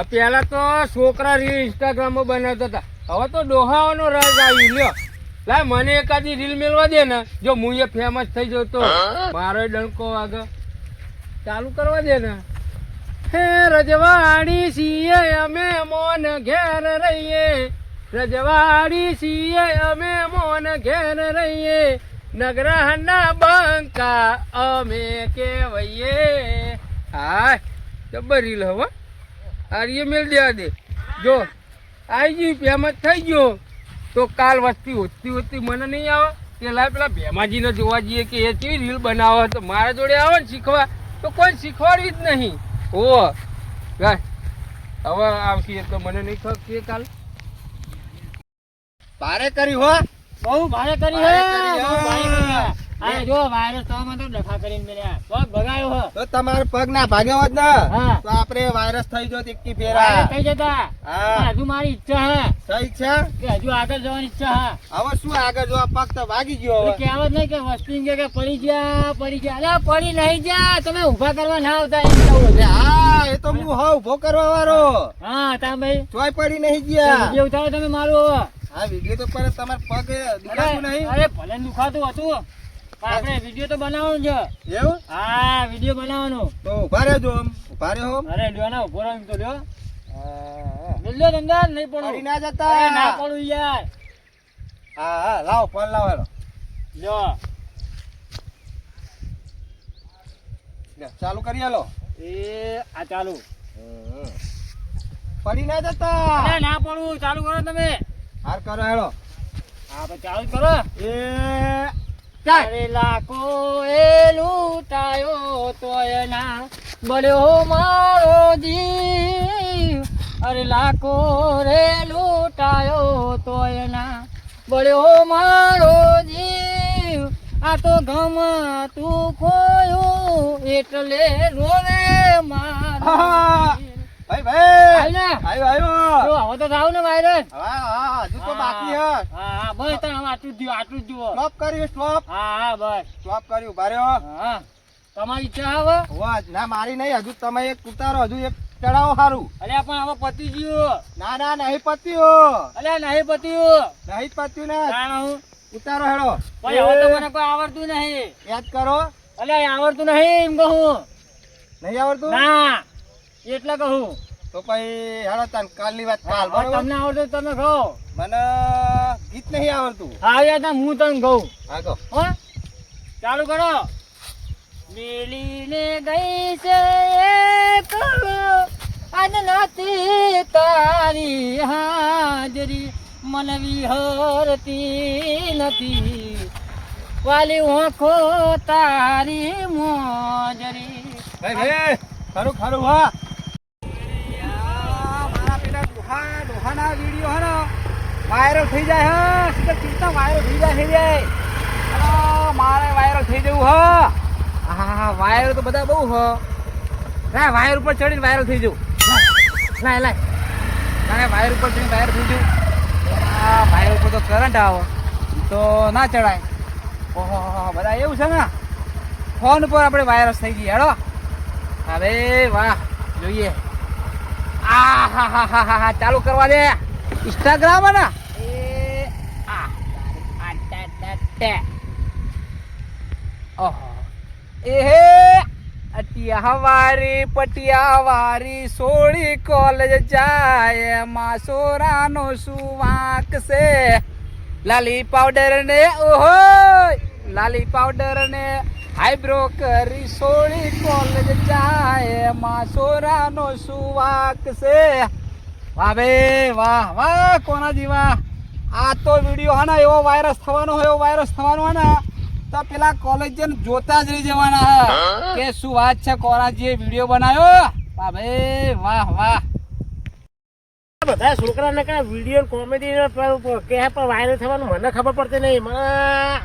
પેલા તો છોકરા રીલ ઇન્સ્ટાગ્રામમાં બનાવતા હતા, હવે તો ડોહાવાનો રાજ આવ્યું લ્યો. લાય મને એકાદી રીલ મેળવા દે ને, જો હું એ ફેમસ થઈ જાઉં તો મારો ડંકો આગળ ચાલુ કરવા દે ને. હે રજવાડી છીએ અમે મોન ઘેર રહીએ, રજવાડી છીએ અમે મોન ઘેર રહીએ, નગરના બંકા અમે કેવઈએ. હા જબર રીલ હવે આર્ય મેળ દેવા દે. જો આવી ગયું ફેમસ થઈ ગયો તો કાલ વસ્તી હોતી મને નહીં આવે કે લાય પેલા ભેમાજીને જોવા જઈએ કે એ કેવી રીલ બનાવે, તો મારા જોડે આવે ને શીખવા તો કોઈ શીખવાડવી જ નહીં. ઓ ગાય હવે આવશે તો મને નહીં ખબર કે કાલ ભારે કરી હો, બહુ ભારે કરી હે, બહુ ભારે કરી હે. આ જો વાયરસ તો મને તો ડખા કરીને મેલ્યા પગ ભગાયો હે. તો તમારો પગ ના ભાગ્યો હોત ને હા. તો આપણે વાયરસ થઈ જોત એકી વાયરસ ફેરા. થઈ જતા. હા. પણ હજુ મારી ઈચ્છા હે સહી છે. કે હજુ આગળ જવાની ઈચ્છા હે. હવે શું આગળ જો આ પગ તો ભાગી ગયો એટલે હવે. કહેવત નહીં કે વસ્તી કે પડી ગયા અલ્યા પડી નહીં જા, તમે ઊભા કરવા ના આવતા એમ કહું. અરે હા એ તો હું હા ઉભો કરવા વાળો. હા તા ભાઈ ચોય પડી નહીં ગયા. વિડીયો ઉતારો તમે મારું હવે. હા વિડીયો તો પર તમાર પગ દુખાતું નહીં. અરે ભલે ને દુખાતું હતું પણ આપણે વિડીયો તો બનાવવાનું છે. એવું હા વિડીયો બનાવવાનું. તો ઉભા રહેજો આમ ઉભા રહ્યો આમ. અરે લ્યો ના ઉભો રહો એમ તો લ્યો. હા, લ્યો ધંધા નહીં પડી પડું. ના અરે જતા. ના પડું યાર. હા હા લાવો ફોન લાવો હેલો. લ્યો લે, ચાલુ કરી હાલો. એ આ ચાલુ. પડી ના અરે જતા. ના પડું, ચાલુ કરો તમે. હાર કરો હેલો. હા તો ચાલુ જ કરો. એ અરે લાખો એ લૂંટાયો તોય ના બળ્યો મારો જીવ. અરે લાખો રે લૂંટાયો તોય ના બળ્યો મારો જીવ. આ તો ગમ તું ખોયું એટલે રોવે મારો હા. જીવ. ભાઈ ભાઈ હાલ ને. આવ્યો જો આવ્યો. હવે તો થાવ ને વાયરસ. હા હા હજુ તો બાકી હે. હા હા બસ તને હવે આટલું જ આટલું જ જુઓ. સ્ટોપ કર્યું સ્ટોપ. હા હા બસ. સ્ટોપ કર્યું ઉભા રહ્યો. હા તમારી ઈચ્છા હવે. વાહ ના મારી નહીં હજુ તમે એક ઉતારો હજુ એક ચડાવો સારું. અલ્યા પણ હવે પતી ગયું. ના ના નહીં પત્યું. અલ્યા નહીં પત્યું. નહીં પત્યું ને જાણ હું ઉતારો હેડો. પણ હવે તો મને કોઈ આવડતું નહીં. યાદ કરો. અલ્યા આવડતું નહીં એમ કહું. નહીં આવડતું ના એટલે કહું. તો પછી હેડો તને કાલની વાત કાલ હવે બરોબર. તમને આવડતું તો તમે કહો. મને ગીત નહીં આવડતું. હા યાર ના હું તને કહું. હા કહો. હો ચાલુ કરો. મિલીને ગઈ છે એક આજ નથી તારી હાજરી મન વિહરતી નથી વાલી ઓખો તારી મોજરી. ભાઈ ભાઈ ખરું ખરું હા. મારા પેલા ડોહાના વિડીયો હે ને વાયરલ થઈ જાય હા. સીધા સીધા વાયરલ થઈ જાય. અરે મારે વાયરલ થઈ જવું હા. હા વાયરલ તો બધા બહુ હ. લાય વાયર ઉપર ચડીને વાયરલ થઈ જવું. લાય લાય લાય વાયર ઉપર ચડીને વાયરલ થઈ જવું. આ વાયર ઉપર તો કરંટ આવે તો ના ચડાય. ઓહો બધા એવું છે ને. ફોન ઉપર આપણે વાયરસ થઈ ગઈ હેડો. અરે વાહ જોઈએ. આ હા હા હા હા હા ચાલુ કરવા દે ઇન્સ્ટાગ્રામ ને. એ આ આ ટા ટા ટા. ઓહો એ હે અટિયા વારી પટિયા વારી સોળી કોલેજ જાય માં સોરાનો સુવાક છે. લાલી પાવડર ને ઓહો લાલી પાવડર ને આઈબ્રો કરી સોળી કોલેજ જાય માં સોરાનો સુવાક છે. વાહ બે વાહ વાહ કોના જીવા. આ તો વિડીયો હે ને એવો વાયરસ થવાનો હે ને તો પેલા કોલેજ જન જોતા જ રહી જવાના હે કે શું વાત છે કોરાજીએ વિડીયો બનાવ્યો. વાહ બે વાહ વાહ. બધા છોકરાને કઈ વિડીયો કોમેડી કે પણ વાયરલ થવાનું મને ખબર પડતી નહીં. મને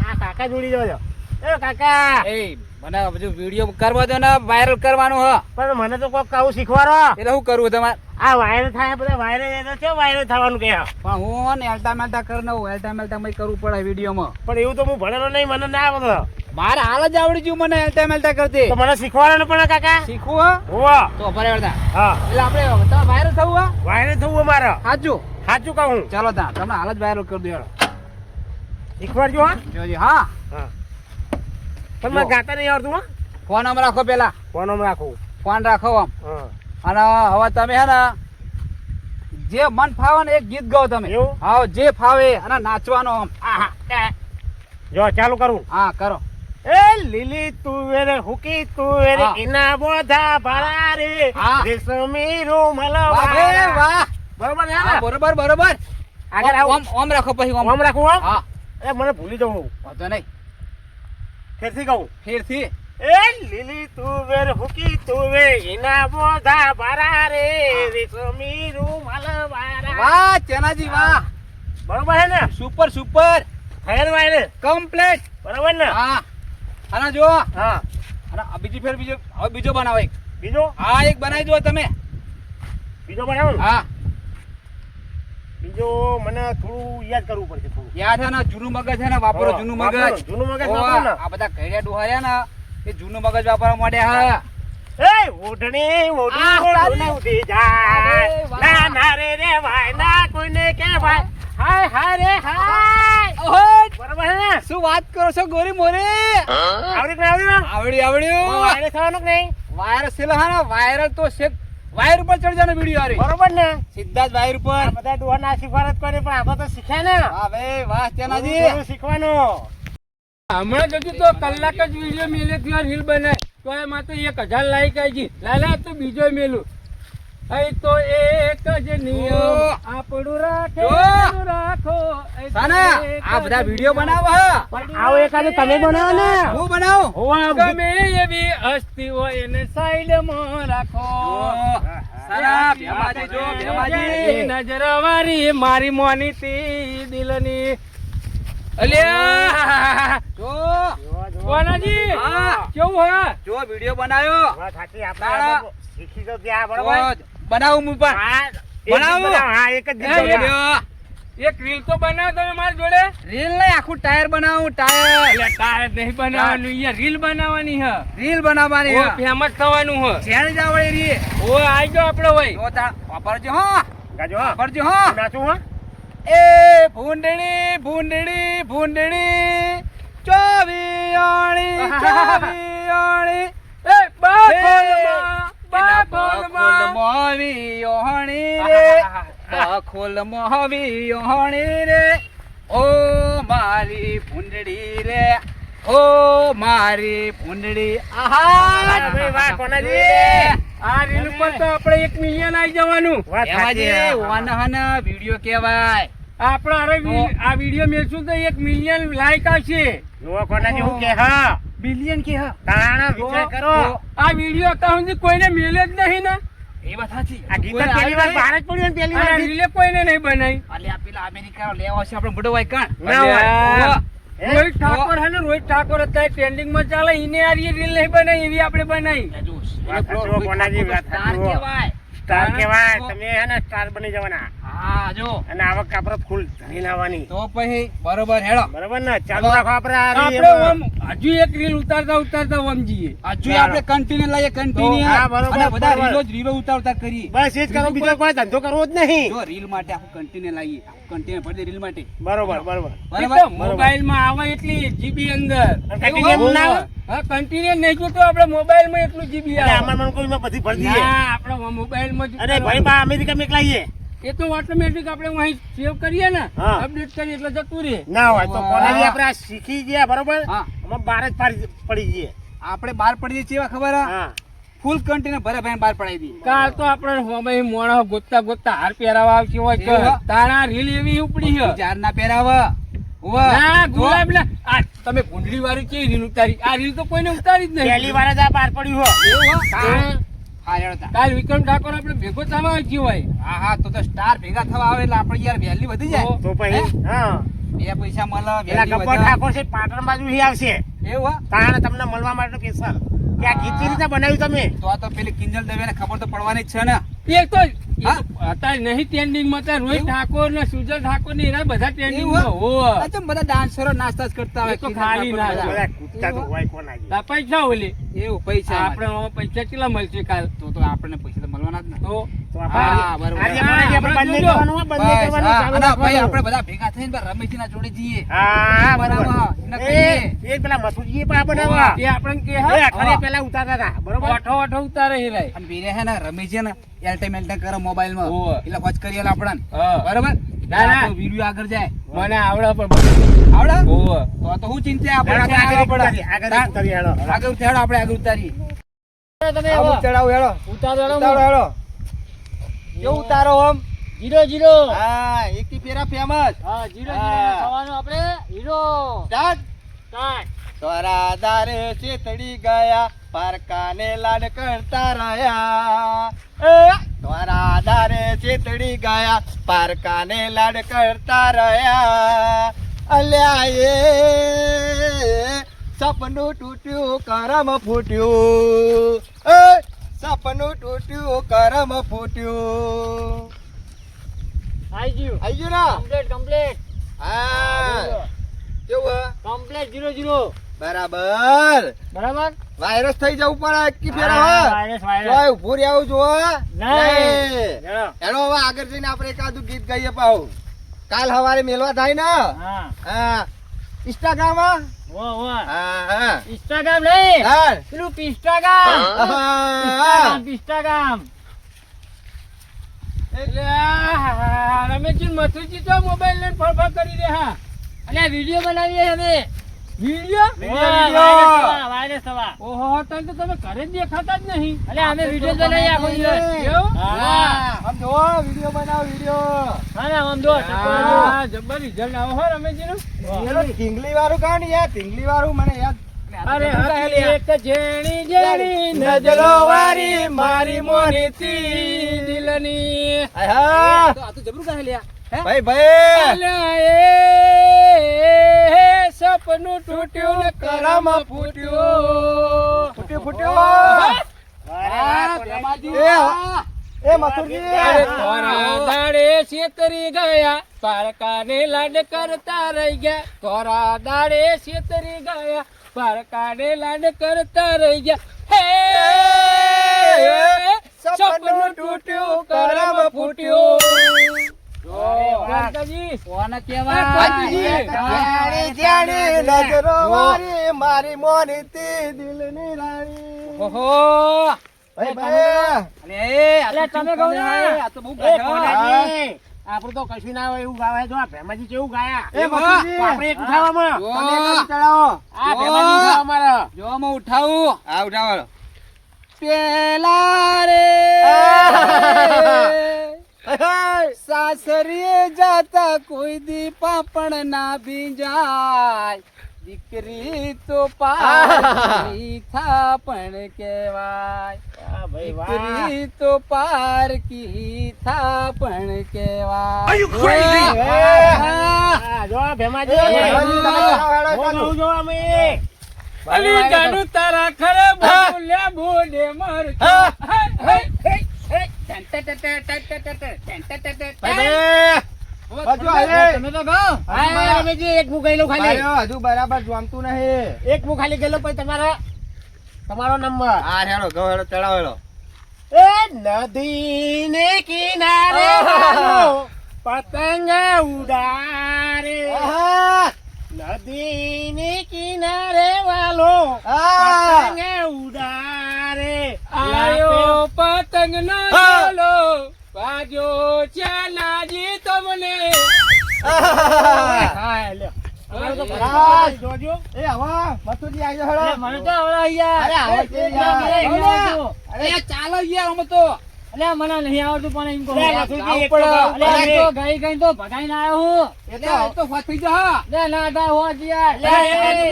આ કાકા જોડી જજો. એ કાકા એ મને બધું વિડીયો કરવા દો ને વાયરલ કરવાનું હ. પણ મને તો કોક આવું શીખવાડો. એટલે શું કરવું તમારે. આ વાયરલ થાય બધા વાયરલ છે વાયરલ થવાનું કે પણ હું ને એલ્ટા મેલ્ટા કરી નવું એલ્ટા મેલ્ટા મય કરવું પડે વિડીયોમાં. પણ એવું તો હું ભણેલો નહીં મને ના આવડે. મારે હાલ જ આવડી ગયું મને હેલતા મેલતા કરતી તો મને શીખવાડો પણ કાકા શીખવું હો હોવા તો ભરે વળતા હા એટલે આપણે તમે વાયરલ થવું હા વાયરલ થવું હે મારે સાચું સાચું કહું ચાલો તા તમને હાલ જ વાયરલ કરી દો હેડો શીખવાડજો હા જોજી હા હા પણ મને ગાતા નહીં આવડતું હા ફોન આમ રાખો પેલા ફોન આમ રાખું ફોન રાખો આમ હા અને હવે તમે હે ને જે મન ફાવે ને એક ગીત ગાઓ તમે એવું? હા જે ફાવે અને નાચવાનો આમ જો ચાલુ કરું હા કરો એ લીલી તુવેર હુકી તુવેર હા. એના બોધા ભરા રે હા. રેશમી રૂમલ વાહ ભાઈ, વાહ બરોબર છે હા, ને બરોબર બરોબર આગળ આવો. ઓમ ઓમ રાખો પછી ઓમ આમ રાખું આમ હા એ મને ભૂલી જવું વાંધો નહીં ફેરથી કહું ફેરથી એ લીલી તુવેર હુકી તુવેર એના બોધા ભરા રે રેશમી રૂમલ વાળા વાહ ચેનાજી વાહ બરોબર છે ને સુપર સુપર ફેર વાયરે કમ્પ્લીટ બરોબર ને હા અને જો હા અને આ બીજી ફેર બીજો હવે બીજો બનાવો એક બીજો હા એક બનાવી દો તમે બીજો બનાવો ને હા બીજો મને થોડું યાદ કરવું પડશે થોડું યાદ છે ને જૂનું મગજ છે ને વાપરો હા, જૂનું વાપરો, મગજ જૂનું મગજ ઓવા, વાપરો ને. આ બધા ઘડિયા ડોહાર્યા ને એ જૂનું મગજ વાપરવા માંડ્યા હા એ ઓઢણી આ, ઓઢણી તારી. ઓઢણી ઉડી જાય અરે, વાહ. ના ના રે રે ભાઈ ના કોઈને કહેવાય હાય હાય રે હાય ઓહો બરોબર છે ને શું વાત કરો છો ગોરી મોરી આવડી કે આવડી આવડ્યું વાયરે થવાનું કે નહીં વાયરલ છે હા ને વાયરલ તો છે વાયર ઉપર ચડી જાય વિડીયો હારી બરોબર ને સીધા જ વાયર ઉપર આ બધા ડોહા ના શીખવાડ જ કરે પણ આપણે તો શીખ્યા ને હા ભાઈ વાહ ચેનાજી થોડું શીખવાનું હમણાં જતું તો કલાક જ વિડીયો મેલે ત્યાં રીલ બનાય તો એમાં તો 1000 લાઈક આવી ગઈ લાલા તો બીજો મેલું અહીં તો એક જ નિયમ આપણું રાખે જો. આપણું રાખો અહીં તો સાના એક આ બધા જ વિડીયો નિયમ. બનાવો હા પણ આવો એકાદો તમે બનાવો ને હું બનાવું હોવા ગમે એવી હસ્તી હોય એને સાઈડમાં રાખો સાના ભેમાજી જો ભેમાજી નજર વારી મારી મોની તી દિલની અલ્યા જો કોનાજી હા. કેવું હે જો વિડીયો બનાવ્યો વાત સાચી આપણે તારા. આ શીખી તો ત્યાં બરોબર તો બનાવું હું પણ હા, એક જ બનાવો. બનાવો. હા એક જ એ, દીધો. વિડીયો એક રીલ તો બનાવ તમે મારી જોડે રીલ નહીં આખું ટાયર બનાવું ટાયર એટલે તારે નહીં બનાવવાનું અહીંયા રીલ બનાવવાની હે રીલ બનાવવાની ઓ ફેમસ થવાનું હે જેણ જ આવડે રી ઓ આઈ ગયો આપણો ભાઈ તો તા વાપરજો હા ગાજો હા વાપરજો હા નાચું હા એ ભૂંડણી ભૂંડણી ભૂંડણી ચોવિયાણી ચોવિયાણી એ બા એ, ખોલમાં, બા એના ખોલમાં. બખોલમાં વિયોહણી રે બખોલમાં વિયોહણી રે ઓ મારી ભૂંડણી રે ઓ મારી ભૂંડણી આહા ભાઈ વાહ કોનાજી આ રીલ ઉપર તો આપણે 1 મિલિયન આવી જવાનું વાત સાચી એમાં હા. વાનહન વિડિયો કહેવાય આપણે અરે આ વિડીયો મેલશું તો 1 મિલિયન લાઈક આવશે જુઓ કોનાજી હું કે હા બિલિયન કે હા તાણા વિચાર કરો આ વિડીયો અત્યાર સુધી કોઈને મેલે જ નહીં ને એ વાત સાચી આ ગીત જ પહેલી વાર બહાર જ પડ્યું ને પહેલી આ વાર રીલે કોઈને નહીં બનાવી અલ્યા પેલા અમેરિકા લેવા છે આપણે મોટો ભાઈ કાણ ના હોય. અલ્યા, હે? રોહિત ઠાકોર હે ને રોહિત ઠાકોર અત્યારે ટ્રેન્ડિંગ માં ચાલે એને આ રીલ નહીં બનાવી એવી આપણે બનાવી વાત સાચી હો, કોનાજી, વાત સાચી હો. કહેવાય સ્ટાર કહેવાય તમે હે ને સ્ટાર બની જવાના હા જો અને આવક આપણે ફૂલ ધરી લાવવાની તો પછી બરોબર હેડો બરોબર ને ચાલુ રાખો આપણે આ આપણે રીલ. આમ હજુ એક રીલ ઉતારતા ઓમ જઈએ આજુ આપણે કન્ટિન્યુ લઈએ કન્ટિન્યુ હા, બરોબર, અને બધા બરોબર. રીલો જ રીલો ઉતારતા કરીએ બસ એ જ કરો બીજો કોઈ ધંધો કરવો જ નહીં જો રીલ માટે આખું કન્ટિન્યુ લાવીએ કન્ટિન્યુ ભરી દે રીલ માટે બરોબર બરોબર બરાબર મોબાઈલ માં આવે એટલી જીબી અંદર continue એમ ના આવે? હા કન્ટિન્યુ નહીં જોતો આપણે મોબાઈલ માં એટલું જીબી એટલે આવે આમાં મને કોઈ બધી ભરી દઈએ ના આપણે મોબાઈલ માં જ અરે ભાઈ બા અમેરિકા મેં લાવીએ એ તો ઓટોમેટિક આપણે અહીં સેવ કરીએ ને હા. અપડેટ કરીએ એટલે જતું રહે ના હોય તો કોનાજી આપણે આ શીખી ગયા બરોબર હા અમે બહાર જ પડી જઈએ આપણે બહાર પડીએ છીએ ખબર હા ફૂલ કન્ટિન્યુ ભરે ભાઈ બહાર પડાવી દઈએ કાલ તો આપણે હોમે મોણો ગોતતા હાર પહેરાવા આવશે હોય કે એવું? તારા રીલ એવી ઉપડી છે જાર ના પહેરાવ ના ગુલાબ ના આ તમે ભૂંડલી વાળી કેવી રીલ ઉતારી આ રીલ તો કોઈને ઉતારી જ નહીં પહેલી વાર જ આ બહાર પડ્યું હો હા. હા હેડો તા. કાલ વિક્રમ ઠાકોર આપણે ભેગો થવા આવ્યો હોય હા હા તો સ્ટાર ભેગા થવા આવે એટલે આપણે યાર વેલ્યુ વધી જાય તો પછી હા બે પૈસા મળે પેલા value ગબ્બર વધે. ઠાકોર છે પાટણ બાજુ ઈ આવશે એવું હા તાણે તમને મળવા માટે સ્પેશિયલ કે આ ગીત કેવી રીતે બનાવ્યું તમે તો આ તો પેલી કિંજલ દવે ખબર તો પડવાની જ છે ને એ તો એ તો અત્યારે નહીં ટ્રેન્ડિંગમાં, અત્યારે રોહિત એવું? ઠાકોર ને સુજલ ઠાકોર ને એના બધા એવું ટ્રેન્ડિંગમાં. હે? હોવે. આ તો બધા ડાન્સરો નાસ્તા જ કરતા હોય એ તો ખાલી ના બધા. બધા કૂદતા તો હોય કોણ આજે. તાર પૈસા ઓલી એવું પૈસા આપણે આમાં પૈસા કેટલા મળશે કાલ? તો આપણને પૈસા તો મળવાના જ ને તો તો હા, બરોબર. આજે આપણે બંને જોજો. કરવાનું હોય, બંને બસ, કરવાનું, હા, ચાલુ અને ભાઈ રાખવાનું. આપણે બધા ભેગા થઈને બા રમેશજીના જોડે જઈએ હા, બરાબર. બરાબર. એને કહીએ. એ પેલા મસૂદજીએ પણ આ બનાવવા. એ આપણને કે એ હા અઠવાડિયા પહેલા ઉતારતા હતા, બરોબર? ઓઠો ઓઠો ઉતારે હિરાય. અને બીરે હે ને રમેશ છે ને એલટેમ કરે મોબાઈલમાં હોવે. એટલે ખોજ કરીએ આપણને હા. બરોબર ના, ના. વિડીયો આગળ જાય મને આવડે પણ બધું. આવડે હોવે. તો હું ચિંતા હેડો, આપણે આગળ આગળ ઉતારીએ, આગળ ઉતારીએ, હેડો, હેડો. આગળ ઉતારો આપણે આગળ ઉતારીએ તમે આમ ઉતારો હેડો ઉતારો, હેડો. ઉતારો હેડો કેવું ઉતારો આમ 0-0. હા એકી ફેરા ફેમસ હા, 0-0 હા. થવાનું આપણે હીરો. Start start. તારા દારે ચેતડી ગયા પારકાને લાડ કરતા રહ્યા તારા દારે ચેતડી ગયા પારકાને લાડ કરતા રહ્યા અલ્યા એ સપનું તૂટ્યું કરમ ફૂટ્યું સપનું તૂટ્યું કરમ ફૂટ્યું આઈ ગયું. આઈ ગયું ના કમ્પ્લીટ. હા કેવું હે? કમ્પ્લીટ 0-0. બરાબર બરાબર? વાયરસ થઈ જવું પડે એકી ફેરા હા, હે વાયરસ, વાયરસ. જોય ઉભું રહેવું જો નહીં. હેડો. એનો હવે આગળ જઈને આપણે એકાદું ગીત ગાઈએ પાહુ કાલ સવારે મેલવા થાય ને હા. હા ઇન્સ્ટાગ્રામ વો, વો. હા Instagram નહીં. હા પેલું Pistagram. હા Pistagram. એટલે આ રમેશજી ને મથુરજી તો મોબાઈલ લઈને ફરફર કરી દે. હા અલ્યા વિડિયો બનાવીએ અમે. વિડીયો. વિડિયો. વાયરસ થવા. ઓહો તને તો તમે ઘરે જ દેખાતા જ નહીં. અલ્યા અમે વિડિયો તો નહીં આખો દિવસ. એવું? હા. આમ જો વિડિયો બનાવો વિડિયો હા ને આમ જો ટકોર જો. હા, જબર રિઝલ્ટ આવો હો રમેશજી નું. પેલો ઢીંગલી વાળું કાં ને યાર ઢીંગલી વાળું મને યાદ અરે હતી એક જેણી જેણી નજરો વારી મારી મોરીતી દિલની. હા આ તો જબરું કાહે લ્યા હે ભાઈ ભાઈ અલ્યા એ સપનું તૂટ્યું ને કરમ ફૂટ્યું. ફૂટ્યો વાહ, બેમાજી. એ મથુરજી અરે થોરા દાડે છેતરી ગયા પારકાને લાડ કરતા રહી ગયા. થોરા દાડે છેતરી ગયા પારકાને લાડ કરતા રહી ગયા. હે સપનું તૂટ્યું કરમ ફૂટ્યું. જો કાકાજી, કોને ભાતીજી. જાણી જાણી નજરો વારી મારી મોનીતી દિલની રાણી ઓહો ભાઈ ભાઈ અલ્યા તમે કહો ને. આ તો બહુ એ ગાયો. કોનાજી, આપણું તો કશું ના હોય એવું ગાવાય. જો આ ભેમાજી કેવું ગાયા. એ મથુરજી. તો આપણે એક ઉઠાવવામાં. તમે એકદમ ચડાવો. આ ભેમાજી ઉઠાવો મારો. જો હું ઉઠાવું હા ઉઠાવો પેલા રે સાસરીએ જાતા કોઈ દી પાપણ ના ભીંજાય. દીકરી તો પારકી થાપણ કહેવાય. વાહ ભાઈ વાહ. દીકરી તો પારકી થાપણ કહેવાય. હા, જો આ ભેમાજી. ભેમાજી, તમે ચડાવો, હું ગાઉં જો અમે. અલી જાનું તારા ખરે બોલે બોલે મર. બાજુ આવે. તમે તો ગાઓ. હા, રમેશજી, એક મું ગાઈ લઉં ખાલી. ભાઈઓ, હજુ બરાબર જોમતું નહીં એક મું ખાલી ગાઈ લઉં પછી તમારો નંબર. હા હેડો ગો હેડો ચડાવો હેડો એ નદીને કિનારે વાલો પતંગ ઉડારે. નદીને કિનારે વાલો પતંગ ઉડારે. આયો પતંગ નો ઝોલો વાજો ચાલાજી તમને. હા, લ્યો. અમારે તો હા. જોજો. એ હવા મથુરજી આવી જાઓ અરે, હેડો મને તો આવડે યાર. અરે, આવડે છે યાર. અરે ચાલો યાર અમે તો. અલ્યા, મને નહીં આવડતું પણ એમ કહું. લે, મથુરજી, એક આવું તો પડે. અલ્યા, અરે, હું તો ગાઈ ગાઈને તો ભગાઈને આવ્યો હું. એટલે હવે તો ફસી જા લે, ના થાય હોત યાર. લે, એ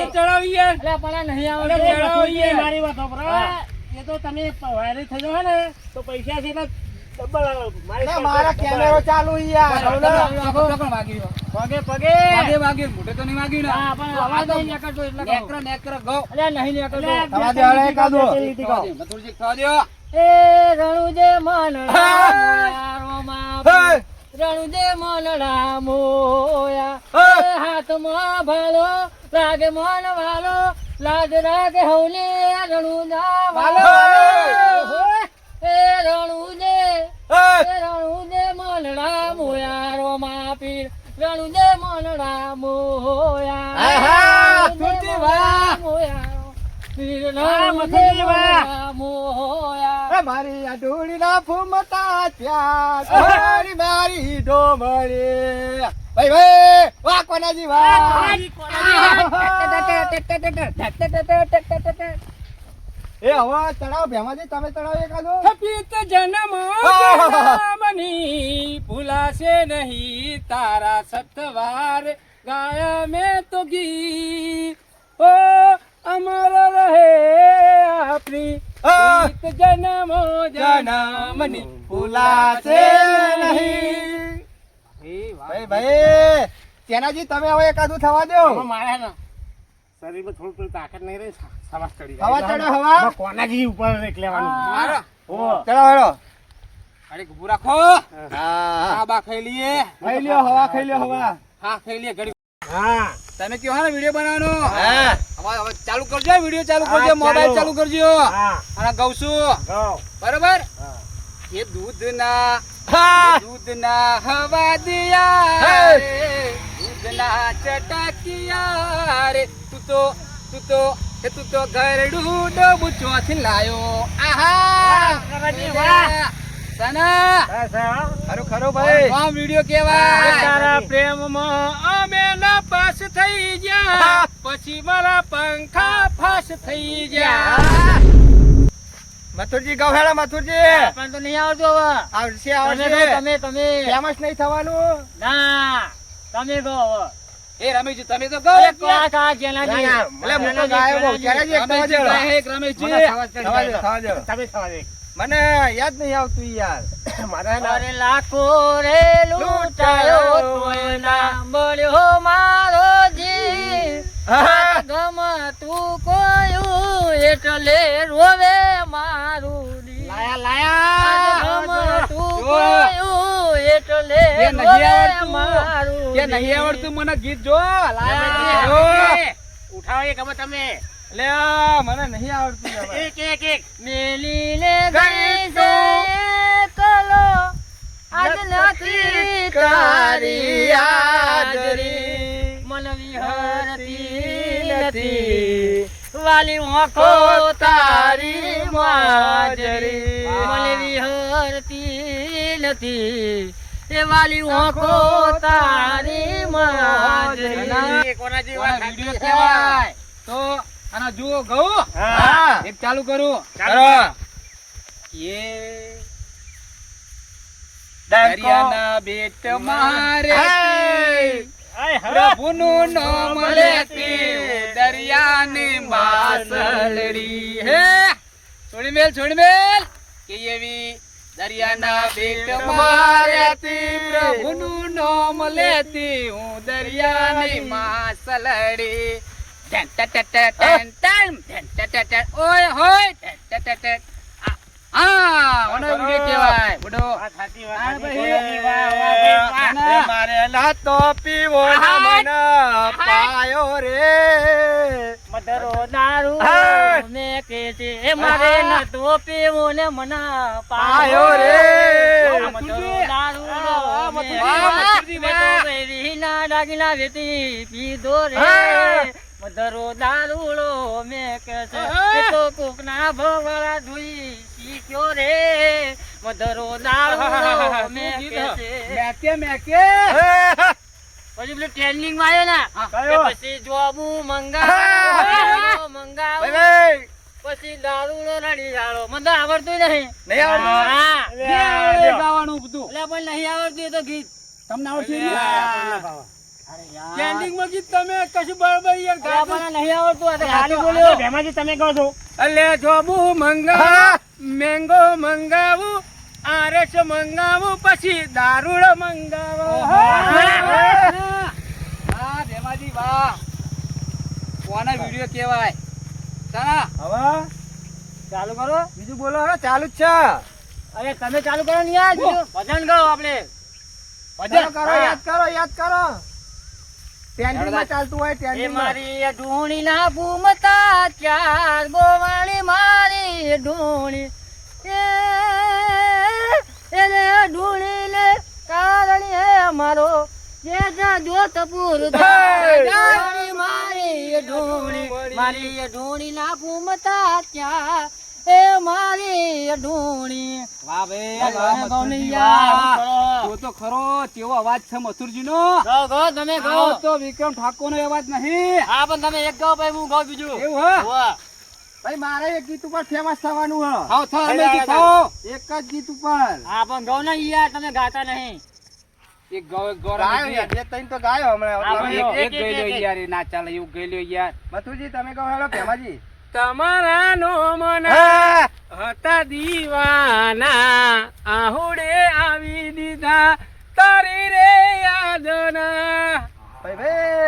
તો ચડાવી યાર. અલ્યા, પણ આ નહીં અરે, આવડતું. ચડાવો યાર. મારી વાત સાંભળો. એ તો તમે વાયરલ થઈ જાઓ ને તો પૈસા છે એટલે ડબલ મારી ના, મારા કેમેરો ચાલુ છે યાર. હવે ના. પગે મોઢે તો નહીં વાગ્યું ને. હા, પણ અવાજ નહીં નીકળતો એટલે કહું. નેકરો ગો. અલ્યા નહીં નીકળતો. થવા દે, હવે એકાદું. લીટી કહો. મથુરજી થવા દ્યો. એ રણુજે મનડા મોયારોમાં હે! રણુજે મનડા મોયા હે! એ હાથમાં ભાલો લાગે મન વાલો લાજ રાગે હવલે રણુના વાલો વાલો! એ રણુજે હે! એ રણુજે મનડા મોયારોમાં પીર રણુજે મનડા મોયા આહા! રણુજે તુલસી વાહ! મોયા પીર વાહ, રણુજે મથુરજી વાહ! મનડા મોયા એ મારી આ ઢોળીના ફૂમતા ત્યાં મારી મારી ડોમરી. ભાઈ ભાઈ, વાહ કોનાજી વાહ. એ હવે તળાવ ભેમાજી તમે તળાવ એકાદો. પિત જન્મ જન્મની ભૂલાશે નહીં તારા સતવાર ગાયા મેં તો ગી ઓ અમર રહે આપણી આ! પિત જન્મ જન્મની ભૂલાશે નહીં. ભાઈ ભાઈ, તેનાજી તમે હવે એકાદું થવા દો. હવે મારે ને શરીરમાં થોડું થોડું તાકાત નહીં રહી સવાસ ચડી હવા ચડે હવા. કોનાજી ઉપર એક લેવાનું મારો ઓ ચલો હેડો. અરે ઉભું રાખો હા, આ બા ખાઈ લઈએ ખાઈ લ્યો હવા, ખાઈ લ્યો હવા. હા ખાઈ લઈએ ઘડી હા તમે કયો હા ને વિડીયો બનાવવાનો હા. હવે ચાલુ કરજો વિડીયો ચાલુ કરજો હા, મોબાઈલ ચાલુ. ચાલુ કરજો હા અને ગઉ છું ગો બરોબર હા એ દૂધના હા. દૂધના હવા દિયા હે! રે, દૂધના ચટકિયા રે તું તો ઘરડું ડોબું ચોથી લાયો આહા કરાજી, વાહ. સના બસ હા ખરું ખરું ભાઈ. આ વિડીયો કેવાય હા. તારા પ્રેમમાં અમે ના પાસ થઈ ગયા પછી મારા પંખા ફાસ થઈ ગયા મથુરજી ગૌ હેડો મથુરજી. પણ તો નહીં આવતો હવે આવશે તમે આવશે. ગો, તમે ફેમસ નહીં થવાનું. ના તમે ગો હવે એ રમેશજી તમે તો કહો અરે કા કા જેનાજી ના, એટલે હું તો ગાયો બહુ. ક્યારેય એક થવા રમેશજી દો. કહે એક રમેશજી થવા દો, થવા દો. તમે થવા દે મને યાદ નહીં આવતું યાર. અરે લાખો રે લૂંટાયો તોય ના મળ્યો મારો જીવ હા. ગમતું કોયું એટલે રોવે મારું દિલ. ગમતું કોયું એટલે કે નહીં રોવે આવડતું? મારું કે દિલ. નહીં આવડતું મને ગીત જો ઉઠાવો એક હવે તમે લે આ, મને નહીં આવડતું યાર. એક એક એક મેલીને ગઈ છે કલો આજ નથી તારી હાજરી મન વિહરતી નથી વાલી આંખો તારી માજરી મન વિહરતી નથી એ વાલી આંખો તારી માજરી કોનાજી વાત વિડીયો કેવાય તો આના જુઓ ગઉ હા. એક ચાલુ કરું ચાલો. એ દરિયાના બેટ મારે પ્રભુનું નામ લેતી દરિયાની માસલડી હે છોડી મેલ કે એવી દરિયાના બેટ મારેતી પ્રભુનું નામ લેતી હું દરિયાની માસલડી ટન ટન ટન ટન ટન ટન ટન ઓય હોય ટન ટન ટન હા ઓનો વિડિયો કહેવાય બડો વાત સાચી હા, વાત ભાઈ. એ મારે લાતો પીવો ને મને પાયો રે. મધરો દારૂ હા. ને કે છે એ મારે નતો પીવો ને મના પાયો રે. મધરો દારૂ વાહ, ને વાહ, મથુરજી, મેં તો વાહ. વેરીના દાગીના વેતી પીધો રે હા. મધરો દારૂડો મેં કે છે હા. એ તો કોકના ભવાળા ધોઈ શીખ્યો રે મધરો દારૂડો મેં કે છે મેકે પછી પેલું ટ્રેનિંગ માં આવ્યો ને કયો? કે પછી જોબુ હા. મંગાવો ભાઈ ભાઈ. પછી દારૂડો રડી જાળો મને તો આવડતું નહીં નહીં આવડતું? હા. ગાવાનું બધું એટલે પણ નહીં આવડતું એ તો ગીત તમને આવડશે અરે યાર. ટ્રેન્ડિંગ માં ગીત તમે કશું બરાબર યાર એટલે ગાતો આપણને નહીં આવડતું આ તો ખાલી આ બોલ્યો તો ભેમાજી તમે કહો છો અલે જોબુ મંગાવું મેંગો મંગાવું આરસ મંગાવું પછી દારૂડ મંગાવો હા ભેમાજી વાહ કોના વિડિયો કહેવાય ચાલા હવે ચાલુ કરો. બીજું બોલો હવે ચાલુ જ છે અરે તમે ચાલુ કરો ને યાર ભજન ગાઓ આપણે. ભજન કરો યાદ કરો ટ્રેન્ડિંગમાં ચાલતું હોય એ ટ્રેન્ડિંગમાં મારી ઢૂણી ના ભૂમતા ચાર ગોવાળી મારી ઢૂણી એને ઢૂણી ને કારણ હે અમારો જે જોત પૂર મારી ઢૂણી ના ભૂમતા ત્યાં એ મારી ઢૂણી વાહ ભાઈ વાહ, વાહ, ગૌની મથુરજી, યાર. વાહ. જો તો ખરો કેવો અવાજ છે મથુરજી નો તમે તો વિક્રમ ઠાકોર નો અવાજ નહીં હા પણ તમે એક ગાઓ ભાઈ હું ગાઉં બીજું એવું હે વાહ. ભાઈ મારે એક ગીત ઉપર ફેમસ થવાનું હે થાઓ, થાઓ, તમે થાઓ, ગીત થાઓ. થાઓ. એક જ ગીત ઉપર હા પણ ગાઓ ને યાર તમે ગાતા નહીં. એક ગૌ- ગૌરવ ગાયો જી. યાર, બે ત્રણ તો ગાયો હમણાં હા, તમે ભાઈ, એક- એક એક- ગઈ લ્યો એક- યાર, એ ના ચાલે એવું ગઈ લ્યો યાર. મથુરજી તમે કહો હેલો ભેમાજી તમારા નોમના હા. હતા દીવાના આહુડે આવી દીધા તારી રે યાદના ભાઈ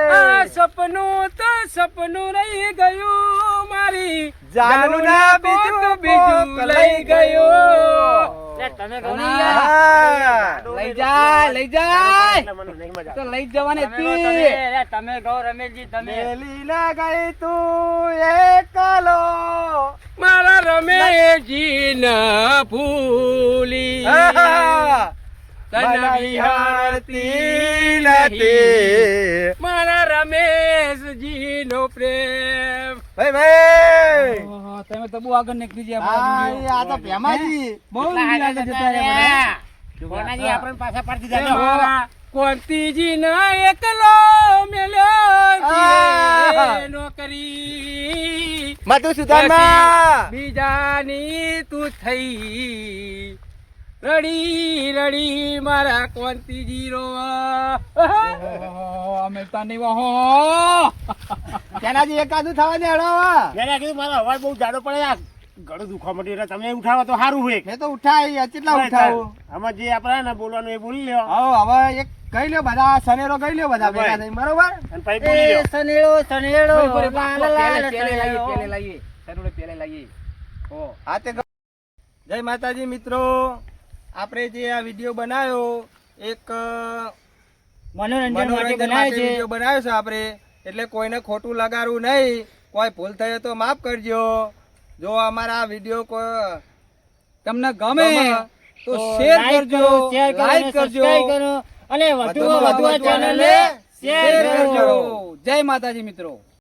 આ ભાઈ સપનું તો સપનું રહી ગયું મારી જાનુના જાનુના બીજું બીજું લઈ ગયું. લે, તમે ગાઓ ને હા. યાર. લઈ જાય લઈ જાય મને નહીં મજા તો લઈ જવાની તમે ગાઓ, હતી લે, તમે ગાઓ રમેશજી તમે મેલી ના ગઈ તું એકલો મારા રમેશજી ના ભૂલી હા. તને મને વિહારતી નથી. મારા રમેશજી નો પ્રેમ ભાઈ ભાઈ તમે તો બહુ આગળ નીકળી ગયા હા, એ આ તો ભેમાજી બહુ કેટલા આગળ આગળ જતા રહ્યા રહ્યા. બધા. કોનાજી આપણને પાછા પાડી તે દીધા જો. મારા કોંતીજી ના એકલો મેલ્યો છે આ. નોકરી મધુસૂદનમાં બીજાની તું થઈ રડી રડી મારા કોંતીજી રોવા અમે તને વહો તેનાજી એકાદું થવા દે હળવા મેં કીધું મારો અવાજ બહુ જાડો પડે યાર. ગળું દુખવા માંડ્યું એટલે તમે ઉઠાવો તો સારું હોય. મેં તો ઉઠાઈ કેટલા ઉઠાવું આમાં જે આપણે ને બોલવાનું એ બોલી લ્યો આવો હવે એક ગઈ લ્યો બધા સનેરો ગઈ લ્યો બધા ભેગા થઈને બરોબર અને પછી બોલી લ્યો. સનેડો સનેડો હા તે જય માતાજી મિત્રો આપણે જે આ વિડીયો બનાવ્યો એક મનોરંજન માટે મનોરંજન બનાવે માટે છે. વિડીયો બનાવ્યો છે આપણે એટલે કોઈને ખોટું લગાડવું નહીં કોઈ ભૂલ થઈ હોય તો માફ કરજો જો અમારા આ વિડીયો કોઈ તમને ગમે તો શેર કરજો લાઈક કરજો અને વધુમાં વધુમાં વધુ આ વધુ ચેનલને શેર શેર કરજો. કરજો જય માતાજી મિત્રો